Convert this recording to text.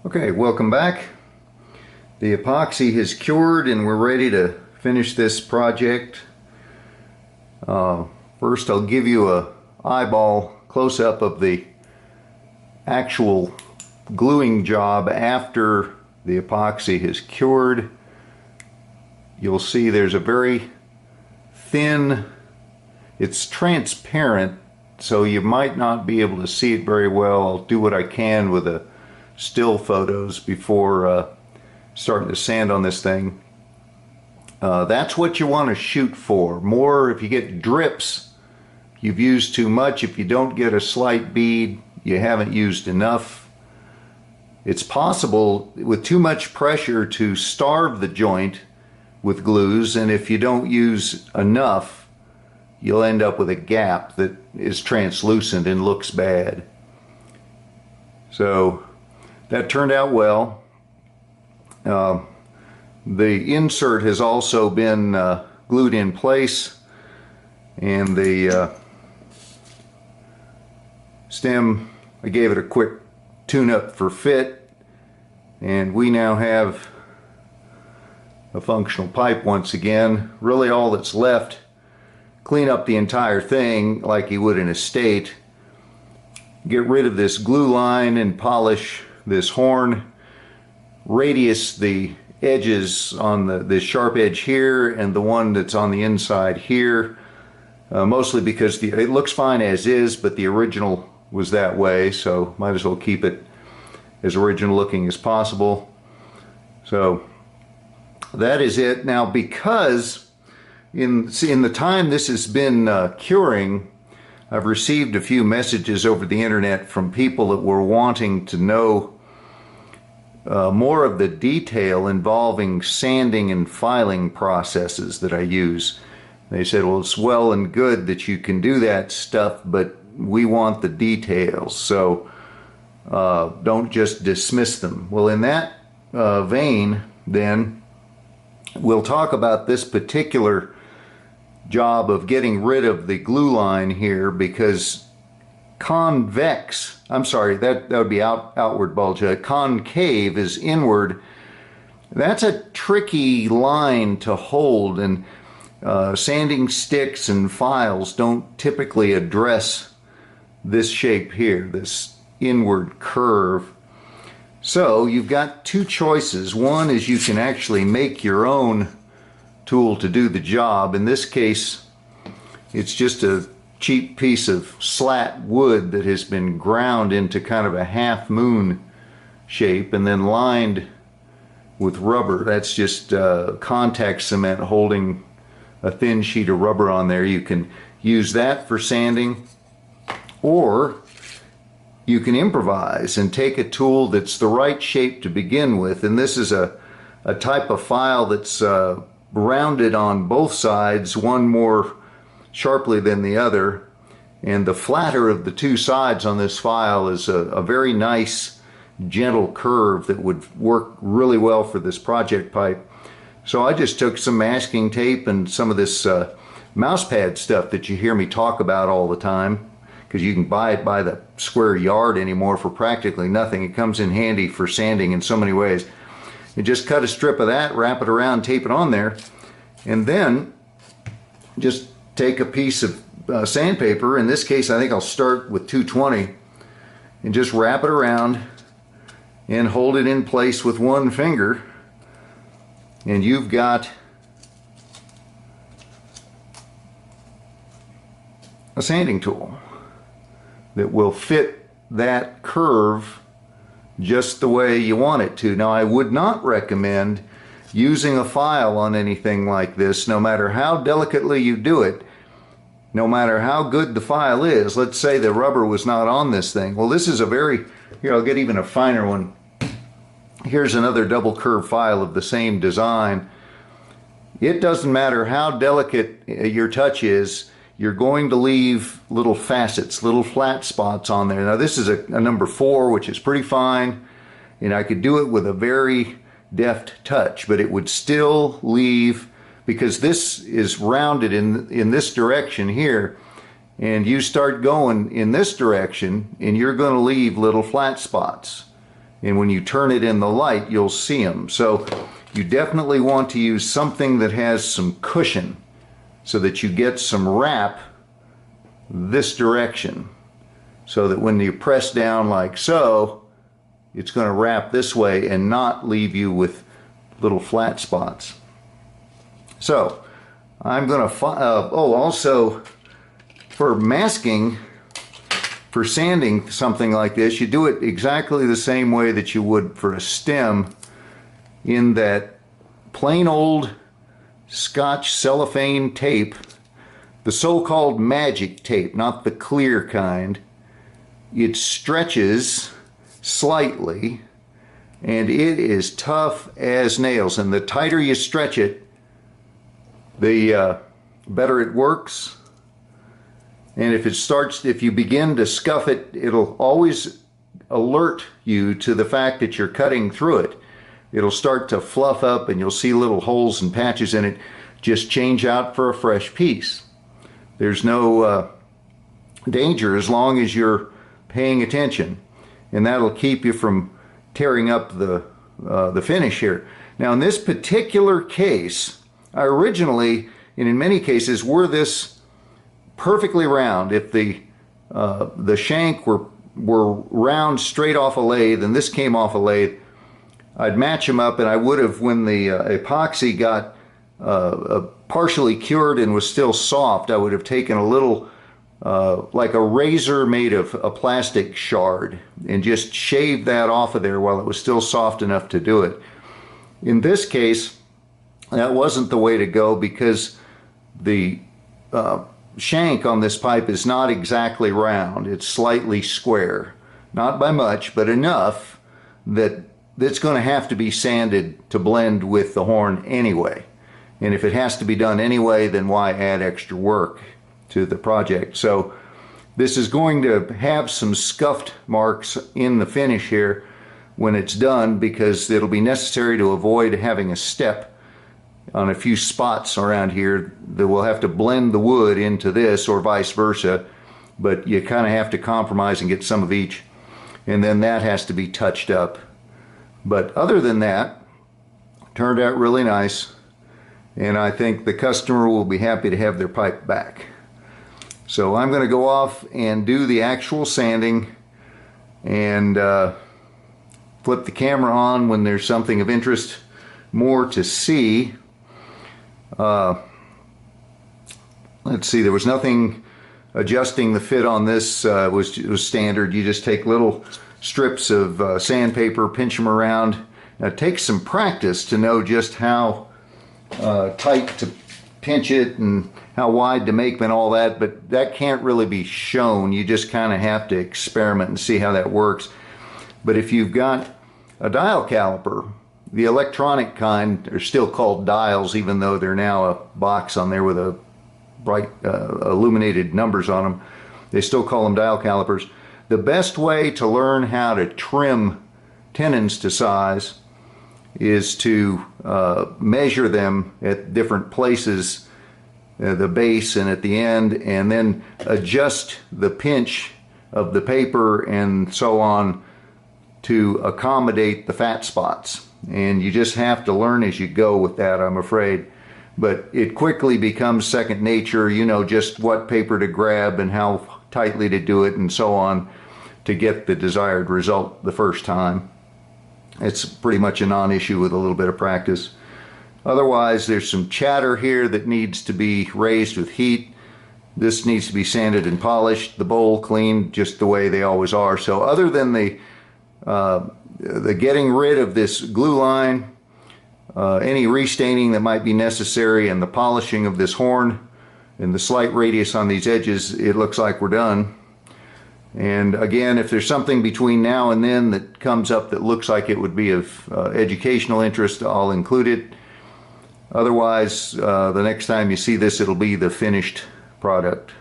Okay, welcome back. The epoxy has cured and we're ready to finish this project. First I'll give you a eyeball close-up of the actual gluing job after the epoxy has cured. You'll see there's a very thin, it's transparent, so you might not be able to see it very well. I'll do what I can with the still photos before starting to sand on this thing. That's what you want to shoot for. More, if you get drips, you've used too much. If you don't get a slight bead, you haven't used enough. It's possible with too much pressure to starve the joint with glues, and if you don't use enough, you'll end up with a gap that is translucent and looks bad. So that turned out well. The insert has also been glued in place, and the stem, I gave it a quick tune-up for fit, and we now have a functional pipe once again. Really all that's left, clean up the entire thing like you would in a state, get rid of this glue line and polish this horn, radius the edges on the sharp edge here and the one that's on the inside here, mostly because it looks fine as is, but the original was that way, so might as well keep it as original looking as possible. So that is it. Now, because in the time this has been curing, I've received a few messages over the internet from people that were wanting to know more of the detail involving sanding and filing processes that I use. They said, well, it's well and good that you can do that stuff, but we want the details, so don't just dismiss them. Well, in that vein, then, we'll talk about this particular job of getting rid of the glue line here, because that would be outward bulge. Concave is inward. That's a tricky line to hold, and sanding sticks and files don't typically address this shape here, this inward curve. So you've got two choices. One is you can actually make your own tool to do the job. In this case, it's just a cheap piece of slat wood that has been ground into kind of a half moon shape and then lined with rubber. That's just contact cement holding a thin sheet of rubber on there. You can use that for sanding, or you can improvise and take a tool that's the right shape to begin with. And this is a type of file that's rounded on both sides, one more sharply than the other, and the flatter of the two sides on this file is a very nice gentle curve that would work really well for this project pipe. So I just took some masking tape and some of this mouse pad stuff that you hear me talk about all the time, because you can buy it by the square yard anymore for practically nothing. It comes in handy for sanding in so many ways. You just cut a strip of that, wrap it around, tape it on there, and then just take a piece of sandpaper. In this case, I think I'll start with 220 and just wrap it around and hold it in place with one finger, and you've got a sanding tool that will fit that curve just the way you want it to. Now, I would not recommend using a file on anything like this, no matter how delicately you do it, no matter how good the file is. Let's say the rubber was not on this thing. Well, this is a very, here, I'll get even a finer one. Here's another double curve file of the same design. It doesn't matter how delicate your touch is, you're going to leave little facets, little flat spots on there. Now, this is a number 4, which is pretty fine, and I could do it with a very deft touch, but it would still leave, because this is rounded in this direction here, and you start going in this direction and you're going to leave little flat spots. and when you turn it in the light, you'll see them. So you definitely want to use something that has some cushion so that you get some wrap this direction, so that when you press down like so, it's going to wrap this way and not leave you with little flat spots. So I'm going to also for masking, for sanding something like this, you do it exactly the same way that you would for a stem, in that plain old Scotch cellophane tape, the so-called magic tape, not the clear kind. It stretches slightly, and it is tough as nails, and the tighter you stretch it, the better it works. And if you begin to scuff it, it'll always alert you to the fact that you're cutting through it. It'll start to fluff up and you'll see little holes and patches in it. Just change out for a fresh piece. There's no danger as long as you're paying attention, and that'll keep you from tearing up the finish here. Now in this particular case, I originally, and in many cases, were this perfectly round. If the shank were round straight off a lathe and this came off a lathe, I'd match them up, and I would have, when the epoxy got partially cured and was still soft, I would have taken a little like a razor made of a plastic shard and just shaved that off of there while it was still soft enough to do it. In this case, that wasn't the way to go, because the shank on this pipe is not exactly round. It's slightly square, not by much, but enough that it's going to have to be sanded to blend with the horn anyway. And if it has to be done anyway, then why add extra work to the project? So this is going to have some scuffed marks in the finish here when it's done, because it'll be necessary to avoid having a step on a few spots around here that we'll have to blend the wood into this, or vice versa, but you kind of have to compromise and get some of each, and then that has to be touched up. But other than that, turned out really nice, and I think the customer will be happy to have their pipe back. So I'm going to go off and do the actual sanding, and flip the camera on when there's something of interest more to see. Let's see, there was nothing adjusting the fit on this. It was standard. You just take little strips of sandpaper, pinch them around. Now it takes some practice to know just how tight to pinch it and how wide to make them and all that, but that can't really be shown. You just kind of have to experiment and see how that works. But if you've got a dial caliper, the electronic kind are still called dials, even though they're now a box on there with a bright illuminated numbers on them. They still call them dial calipers. The best way to learn how to trim tenons to size is to measure them at different places, the base and at the end, and then adjust the pinch of the paper and so on to accommodate the fat spots. And you just have to learn as you go with that, I'm afraid. But it quickly becomes second nature. You know just what paper to grab and how tightly to do it and so on to get the desired result the first time. It's pretty much a non-issue with a little bit of practice. Otherwise, there's some chatter here that needs to be raised with heat. This needs to be sanded and polished, the bowl cleaned just the way they always are. So other than the getting rid of this glue line, any restaining that might be necessary, and the polishing of this horn and the slight radius on these edges, it looks like we're done. And again, if there's something between now and then that comes up that looks like it would be of educational interest, I'll include it. Otherwise, the next time you see this, it'll be the finished product.